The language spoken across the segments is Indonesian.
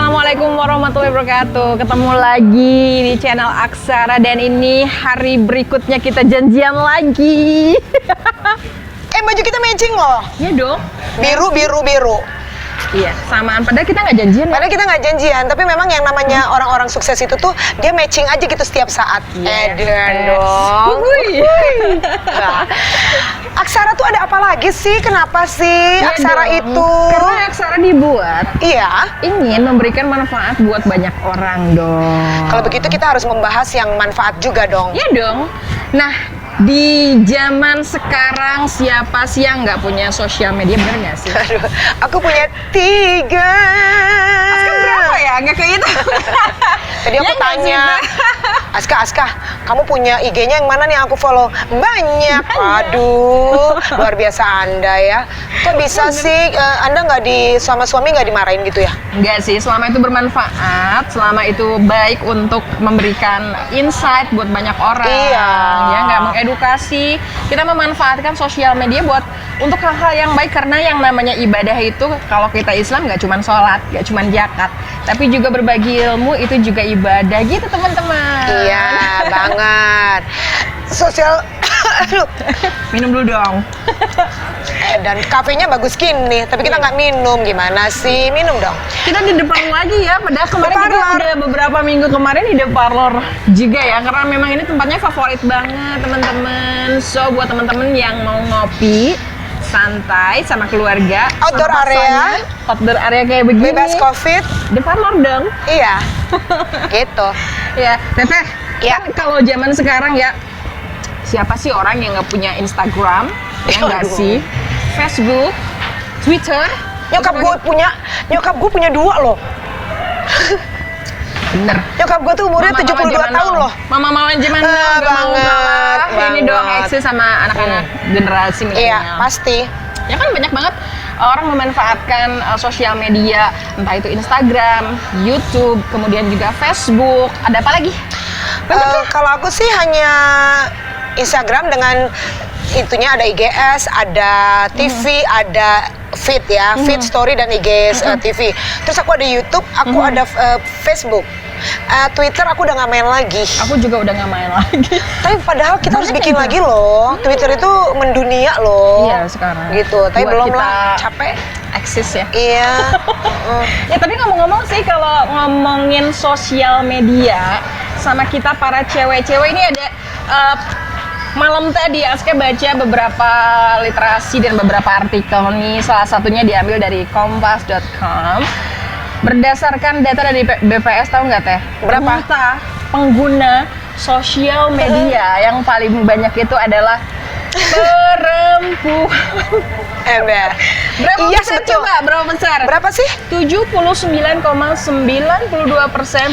Assalamualaikum warahmatullahi wabarakatuh. Ketemu lagi di channel Aksara dan ini hari berikutnya kita janjian lagi. Baju kita matching loh. Iya dong. Biru. Iya, samaan. Padahal kita nggak janjian. Padahal kita nggak janjian, tapi memang yang namanya orang-orang sukses itu tuh dia matching aja gitu setiap saat. Edan dong. Nah, Aksara tuh ada apa lagi sih? Kenapa sih Iya Aksara dong. itu? Karena Aksara dibuat Iya. ingin memberikan manfaat buat banyak orang dong. Kalau begitu kita harus membahas yang manfaat juga dong. Iya dong. Nah, di zaman sekarang siapa sih yang nggak punya sosial media, bener nggak sih? Aduh, aku punya 3. Aska berapa ya? Nggak kayak gitu. Tadi aku Ya nggak sih, tanya, Pak? Aska, kamu punya IG-nya yang mana nih yang aku follow? Banyak. Aduh, luar biasa Anda ya. Kok bisa sih Anda nggak sama suami nggak dimarahin gitu ya? Enggak sih, selama itu bermanfaat, selama itu baik untuk memberikan insight buat banyak orang. Iya. Ya, nggak mengedukasi. Kita memanfaatkan sosial media buat untuk hal-hal yang baik, karena yang namanya ibadah itu kalau kita Islam nggak cuma sholat, nggak cuma zakat, tapi juga berbagi ilmu itu juga ibadah gitu teman-teman. Iya, banget. Sosial aduh. Minum dulu dong. Dan kafenya bagus gini, tapi kita nggak minum. Gimana sih? Minum dong. Kita di depan lagi ya, padahal kemarin The kita Parlor. udah beberapa minggu kemarin di The Parlor juga ya, karena memang ini tempatnya favorit banget teman-teman. So buat teman-teman yang mau ngopi santai sama keluarga, Outdoor sama area. pasangan, outdoor area kayak begini, Bebas COVID. The Parlor dong. Iya. Gitu. Ya, Teteh. Ya. Kan kalau zaman sekarang ya, siapa sih orang yang nggak punya Instagram? Ya nggak Aduh. sih? Facebook, Twitter. Nyokap gue punya 2 loh. Bener. Nyokap gue tuh umurnya 72 tahun loh. Mama zaman now Ah, gak mau kalah. Ini banget. dong eksis sama anak-anak generasi Iya, milenial. pasti. Ya kan banyak banget orang memanfaatkan sosial media, entah itu Instagram, YouTube, kemudian juga Facebook. Ada apa lagi? Kalau aku sih hanya Instagram dengan itunya ada IGS, ada TV, ada feed ya, feed story dan IG TV. Terus aku ada YouTube, aku ada Facebook. Twitter aku udah nggak main lagi. Aku juga udah nggak main lagi. Tapi padahal kita harus Makanya bikin itu. lagi loh. Twitter itu mendunia loh. Iya sekarang. Gitu. Tapi Buat belum kita lah. Capek. Eksis ya. Iya. Ya tapi ngomong-ngomong sih, kalau ngomongin sosial media sama kita para cewek-cewek ini ada malam tadi Aska baca beberapa literasi dan beberapa artikel nih, salah satunya diambil dari kompas.com. Berdasarkan data dari BPS, tahu nggak Teh? Berapa? Ternyata pengguna sosial media yang paling banyak itu adalah perempuan. Ember. Berapa Iya, besar betul. coba? Berapa besar? Berapa sih? 79,92%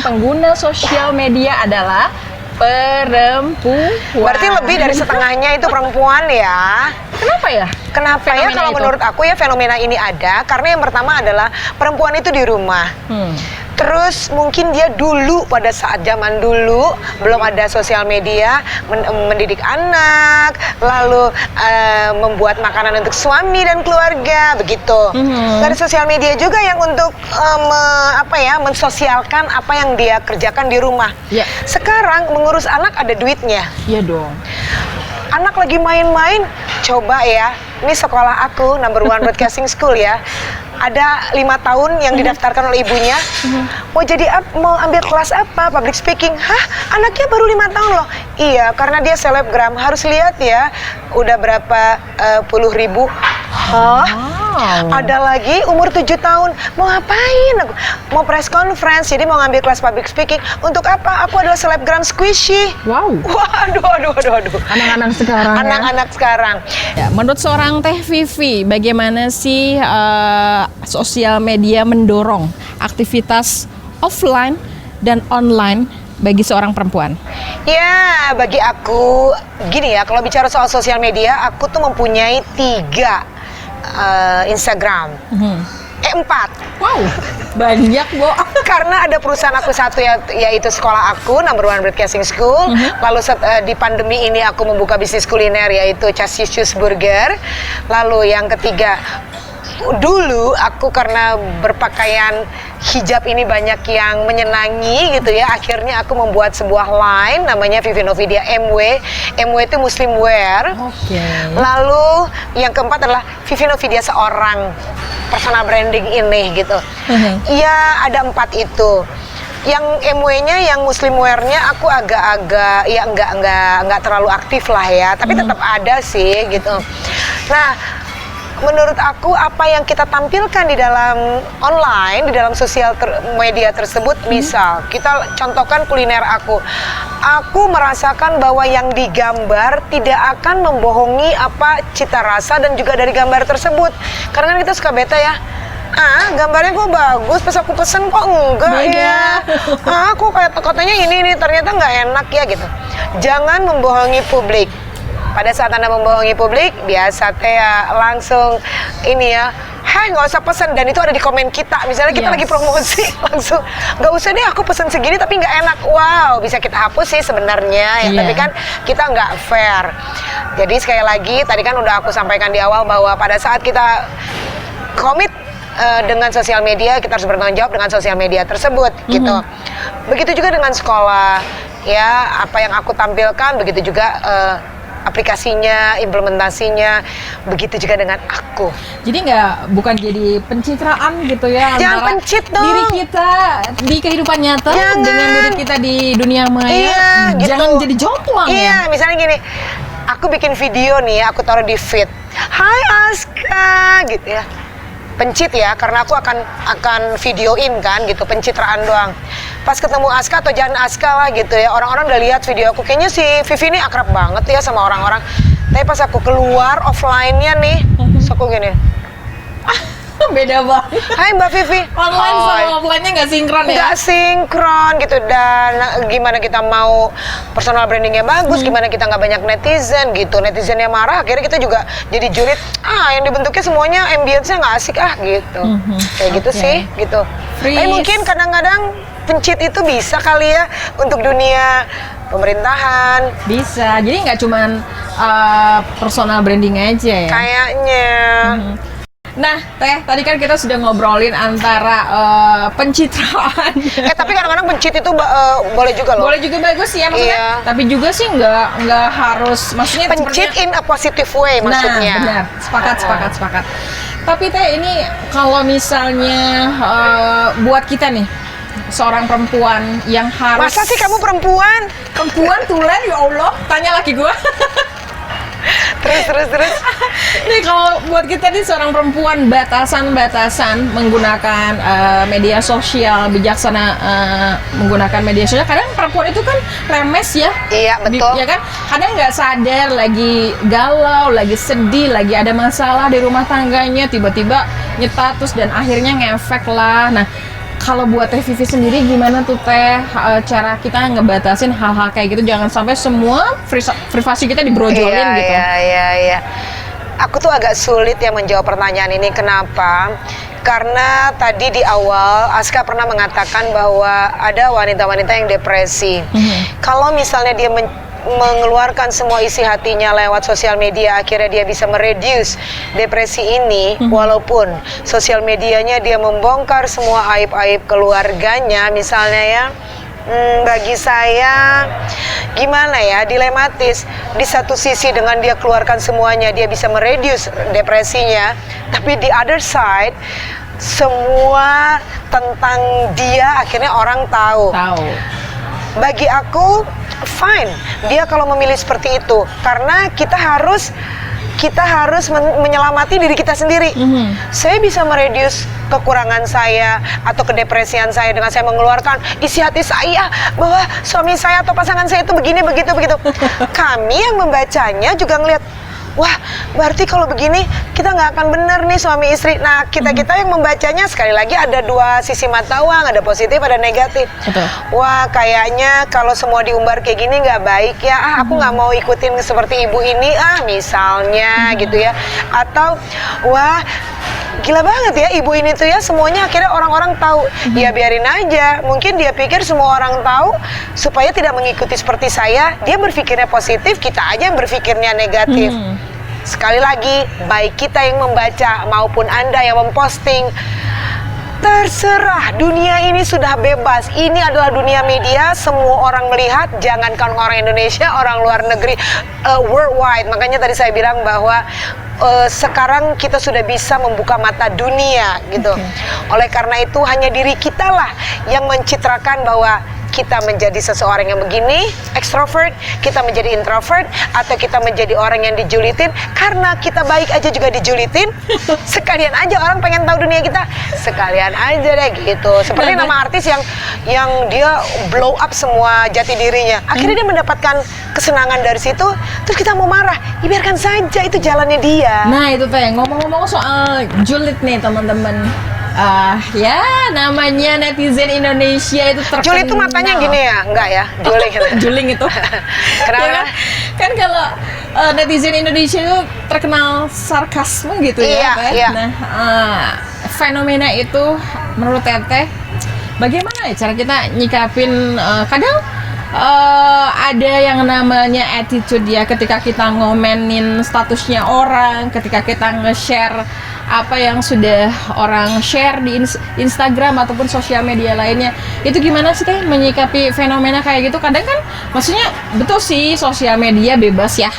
pengguna sosial media adalah perempuan. Berarti lebih dari setengahnya itu perempuan ya. Kenapa ya? Kenapa ya Fenomena kalau itu? menurut aku ya fenomena ini ada karena yang pertama adalah perempuan itu di rumah. Terus mungkin dia dulu pada saat zaman dulu belum ada sosial media, mendidik anak, lalu membuat makanan untuk suami dan keluarga begitu. Dari sosial media juga yang untuk mensosialkan apa yang dia kerjakan di rumah. Ya. Sekarang mengurus anak ada duitnya. Iya dong. Anak lagi main-main, coba ya, ini sekolah aku, number 1 broadcasting school ya. Ada 5 tahun yang didaftarkan oleh ibunya. Mau ambil kelas apa? Public speaking. Hah? Anaknya baru 5 tahun loh. Iya, karena dia selebgram. Harus lihat ya, udah berapa puluh ribu. Hah? Wow. Ada lagi umur 7 tahun. Mau ngapain? Mau press conference, jadi mau ngambil kelas public speaking. Untuk apa? Aku adalah selebgram squishy. Wow. Waduh. Anak-anak sekarang ya. Anak-anak sekarang. Ya, menurut seorang Teh Vivi, bagaimana sih sosial media mendorong aktivitas offline dan online bagi seorang perempuan? Ya, bagi aku gini ya, kalau bicara soal sosial media, aku tuh mempunyai 3 Instagram. 4. Wow, banyak, Bo. Karena ada perusahaan aku satu yaitu sekolah aku, number 1 broadcasting school. Lalu di pandemi ini aku membuka bisnis kuliner yaitu Chassis Burger. Lalu yang ketiga dulu aku karena berpakaian hijab ini banyak yang menyenangi gitu ya, akhirnya aku membuat sebuah line namanya Vivi Novidia MW. MW itu Muslim Wear. Oke. Lalu yang keempat adalah Vivi Novidia seorang personal branding ini gitu. Iya, ada 4 itu. Yang MW-nya, yang Muslim Wear-nya aku agak-agak ya nggak terlalu aktif lah ya, tapi tetap ada sih gitu. Nah, menurut aku apa yang kita tampilkan di dalam online, di dalam sosial media tersebut, misal kita contohkan kuliner aku merasakan bahwa yang digambar tidak akan membohongi apa cita rasa dan juga dari gambar tersebut. Karena kan kita suka beta ya, gambarnya kok bagus, pas aku pesen kok enggak ya, kok katanya ini ternyata nggak enak ya gitu. Jangan membohongi publik. Pada saat Anda membohongi publik, biasa teh ya langsung ini ya, nggak usah pesen, dan itu ada di komen kita. Misalnya kita lagi promosi, langsung nggak usah deh aku pesen segini tapi nggak enak. Wow, bisa kita hapus sih sebenarnya ya, tapi kan kita nggak fair. Jadi sekali lagi, tadi kan udah aku sampaikan di awal bahwa pada saat kita komit dengan sosial media, kita harus bertanggung jawab dengan sosial media tersebut gitu. Begitu juga dengan sekolah ya, apa yang aku tampilkan, begitu juga aplikasinya, implementasinya, begitu juga dengan aku. Jadi bukan jadi pencitraan gitu ya. Jangan antara pencit dong. diri kita di kehidupan nyata dengan diri kita di dunia maya. Iya, jangan gitu. jadi jomplang Iya, misalnya gini, aku bikin video nih, aku taruh di feed, Hai Aska, gitu ya. Pencit ya, karena aku akan videoin kan gitu, pencitraan doang. Pas ketemu Aska atau jangan Aska lah gitu ya, orang-orang udah lihat video aku, kayaknya si Vivi ini akrab banget ya sama orang-orang. Tapi pas aku keluar offline-nya nih, so aku gini, beda banget. Hai Mbak Vivi. Online sama offline-nya nggak sinkron ya? Nggak sinkron gitu, dan gimana kita mau personal brandingnya bagus, gimana kita nggak banyak netizen gitu, netizennya marah, akhirnya kita juga jadi julid, yang dibentuknya semuanya ambience-nya nggak asik gitu. Kayak gitu sih gitu. Tapi mungkin kadang-kadang pencit itu bisa kali ya untuk dunia pemerintahan. Bisa, jadi nggak cuman personal branding aja ya? Kayaknya. Nah, Teh, tadi kan kita sudah ngobrolin antara pencitraan. Tapi kadang-kadang pencit itu boleh juga loh. Boleh juga bagus sih ya maksudnya. Iya. Tapi juga sih nggak harus, maksudnya Pencit in a positive way maksudnya. Nah, benar. Sepakat. Tapi Teh, ini kalau misalnya buat kita nih, seorang perempuan yang harus... Masa sih kamu perempuan? Perempuan tulen, ya Allah, tanya laki gua. Terus. Nih kalau buat kita nih seorang perempuan, batasan menggunakan media sosial, bijaksana menggunakan media sosial. Kadang perempuan itu kan remes ya. Iya, betul. Ya kan? Kadang nggak sadar lagi galau, lagi sedih, lagi ada masalah di rumah tangganya, tiba-tiba nyetatus dan akhirnya ngefek lah. Nah, kalau buat Teh Vivi sendiri gimana tuh Teh, cara kita ngebatasin hal-hal kayak gitu, jangan sampai semua privasi kita dibrojolin gitu. Iya. Aku tuh agak sulit ya menjawab pertanyaan ini. Kenapa? Karena tadi di awal Aska pernah mengatakan bahwa ada wanita-wanita yang depresi. Kalau misalnya dia mengeluarkan semua isi hatinya lewat sosial media, akhirnya dia bisa mereduce depresi ini, walaupun sosial medianya dia membongkar semua aib-aib keluarganya misalnya ya. Bagi saya gimana ya, dilematis. Di satu sisi dengan dia keluarkan semuanya dia bisa mereduce depresinya, tapi di other side semua tentang dia akhirnya orang tahu. Bagi aku fine dia kalau memilih seperti itu, karena kita harus menyelamati diri kita sendiri. Saya bisa mereduce kekurangan saya atau kedepresian saya dengan saya mengeluarkan isi hati saya bahwa suami saya atau pasangan saya itu begini, begitu. Kami yang membacanya juga ngelihat, wah berarti kalau begini kita nggak akan benar nih suami istri. Nah kita yang membacanya sekali lagi ada dua sisi mata uang, ada positif ada negatif. Betul. Wah kayaknya kalau semua diumbar kayak gini nggak baik ya, aku nggak mau ikutin seperti ibu ini misalnya gitu ya. Atau wah gila banget ya ibu ini tuh ya, semuanya akhirnya orang-orang tahu. Ya biarin aja, mungkin dia pikir semua orang tahu supaya tidak mengikuti seperti saya. Dia berpikirnya positif, kita aja yang berpikirnya negatif. sekali lagi, baik kita yang membaca maupun Anda yang memposting, terserah, dunia ini sudah bebas. Ini adalah dunia media, semua orang melihat, jangankan orang Indonesia, orang luar negeri, worldwide. Makanya tadi saya bilang bahwa sekarang kita sudah bisa membuka mata dunia gitu. Oleh karena itu hanya diri kita lah yang mencitrakan bahwa kita menjadi seseorang yang begini, ekstrovert, kita menjadi introvert, atau kita menjadi orang yang dijulitin. Karena kita baik aja juga dijulitin. Sekalian aja orang pengen tahu dunia kita, sekalian aja deh gitu. Seperti nama artis yang dia blow up semua jati dirinya. Akhirnya dia mendapatkan kesenangan dari situ. Terus kita mau marah, ya biarkan saja, itu jalannya dia. Nah itu teh, ngomong-ngomong soal julid nih teman-teman. Ya namanya netizen Indonesia itu terkenal. Juling itu matanya gini ya? Enggak ya? Juling gitu. Juling itu. Kenapa? Ya kan kalau netizen Indonesia itu terkenal sarkasme gitu Iya, ya Teh. iya. Nah fenomena itu menurut Teteh bagaimana ya cara kita nyikapin kadang ada yang namanya attitude ya ketika kita ngomenin statusnya orang, ketika kita nge-share apa yang sudah orang share di Instagram ataupun sosial media lainnya. Itu gimana sih Teh menyikapi fenomena kayak gitu? Kadang kan maksudnya betul sih sosial media bebas ya,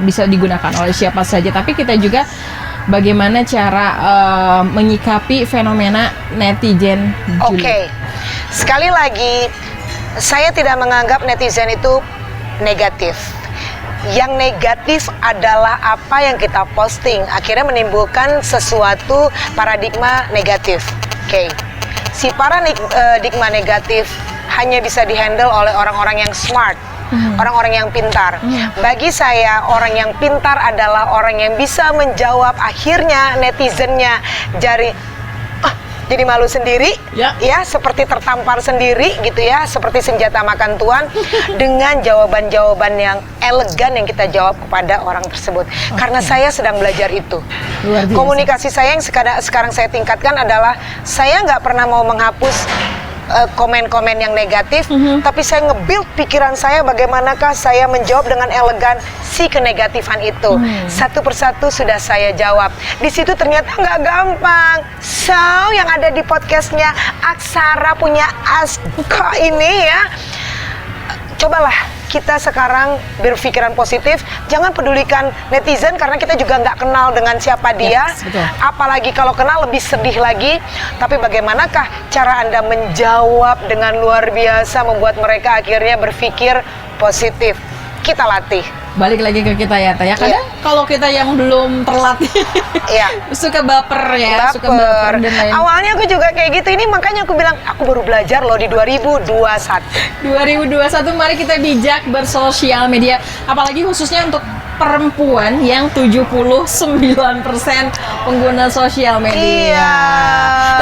bisa digunakan oleh siapa saja, tapi kita juga bagaimana cara menyikapi fenomena netizen julid. Oke. Sekali lagi, saya tidak menganggap netizen itu negatif. Yang negatif adalah apa yang kita posting, akhirnya menimbulkan sesuatu paradigma negatif. Oke. Si paradigma negatif hanya bisa dihandle oleh orang-orang yang smart, orang-orang yang pintar. Bagi saya, orang yang pintar adalah orang yang bisa menjawab akhirnya netizennya jadi malu sendiri, ya seperti tertampar sendiri gitu ya, seperti senjata makan tuan dengan jawaban-jawaban yang elegan yang kita jawab kepada orang tersebut. Karena saya sedang belajar itu. Komunikasi saya yang sekarang saya tingkatkan adalah saya nggak pernah mau menghapus komen-komen yang negatif, tapi saya nge-build pikiran saya bagaimanakah saya menjawab dengan elegan si kenegatifan itu. Satu persatu sudah saya jawab. Di situ ternyata nggak gampang. So, yang ada di podcastnya Aksara punya Aska ini ya, cobalah kita sekarang berpikiran positif, jangan pedulikan netizen karena kita juga nggak kenal dengan siapa dia. Apalagi kalau kenal lebih sedih lagi. Tapi bagaimanakah cara Anda menjawab dengan luar biasa membuat mereka akhirnya berpikir positif? Kita latih. Balik lagi ke kita ya Teh. Kadang kalau kita yang belum terlatih suka baper ya, suka baper dan lain. Awalnya aku juga kayak gitu, ini makanya aku bilang aku baru belajar loh di 2021. 2021 mari kita bijak bersosial media, apalagi khususnya untuk perempuan yang 79% pengguna sosial media. Iya.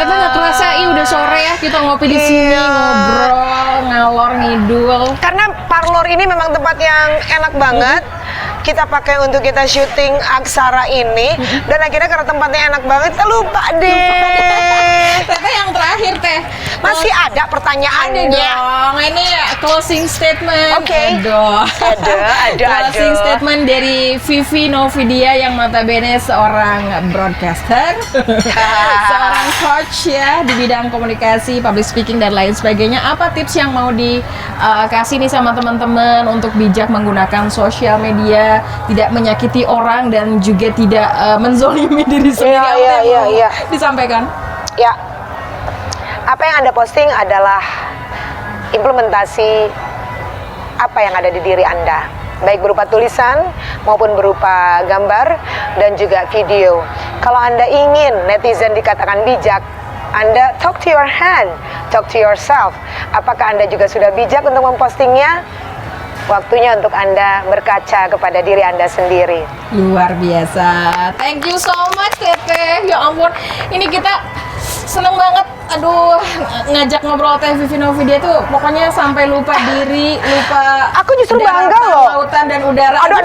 Tapi nggak kerasa, udah sore ya kita ngopi di sini, ngobrol, ngalor ngidul. Karena parlor ini memang tempat yang enak banget. Kita pakai untuk kita syuting Aksara ini, dan akhirnya karena tempatnya enak banget, kita lupa deh. Teteh yang terakhir Teh, masih ada pertanyaannya? Ada dong, ini closing statement. Oke. Ada. Closing statement dari Vivi Novidia yang notabene seorang broadcaster, seorang coach ya di bidang komunikasi, public speaking dan lain sebagainya. Apa tips yang mau dikasih nih sama teman-teman untuk bijak menggunakan sosial media, tidak menyakiti orang dan juga tidak menzolimi diri sendiri? Iya. Disampaikan. Ya, apa yang Anda posting adalah implementasi apa yang ada di diri Anda, baik berupa tulisan maupun berupa gambar dan juga video. Kalau Anda ingin netizen dikatakan bijak, Anda talk to your hand, talk to yourself. Apakah Anda juga sudah bijak untuk mempostingnya? Waktunya untuk Anda berkaca kepada diri Anda sendiri. Luar biasa. Thank you so much Teteh. Ya ampun, ini kita seneng banget. Aduh, ngajak ngobrol Teh Vivi Novidia tuh pokoknya sampai lupa diri, lupa. Aku justru bangga daratan, loh. lautan dan udara. Aduh.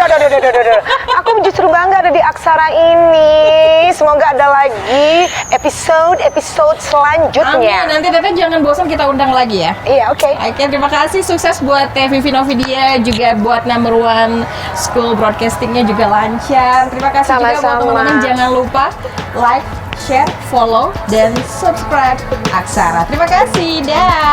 Aku justru bangga ada di Aksara ini. Semoga ada lagi episode selanjutnya. Amin. Nanti Teteh jangan bosan, kita undang lagi ya. Iya, oke. Oke, terima kasih. Sukses buat Teh Vivi Novidia, juga buat number one school broadcastingnya juga lancar. Terima kasih juga buat Sama-sama. teman-teman. Jangan lupa like, share, follow, dan subscribe Aksara. Terima kasih. Dah.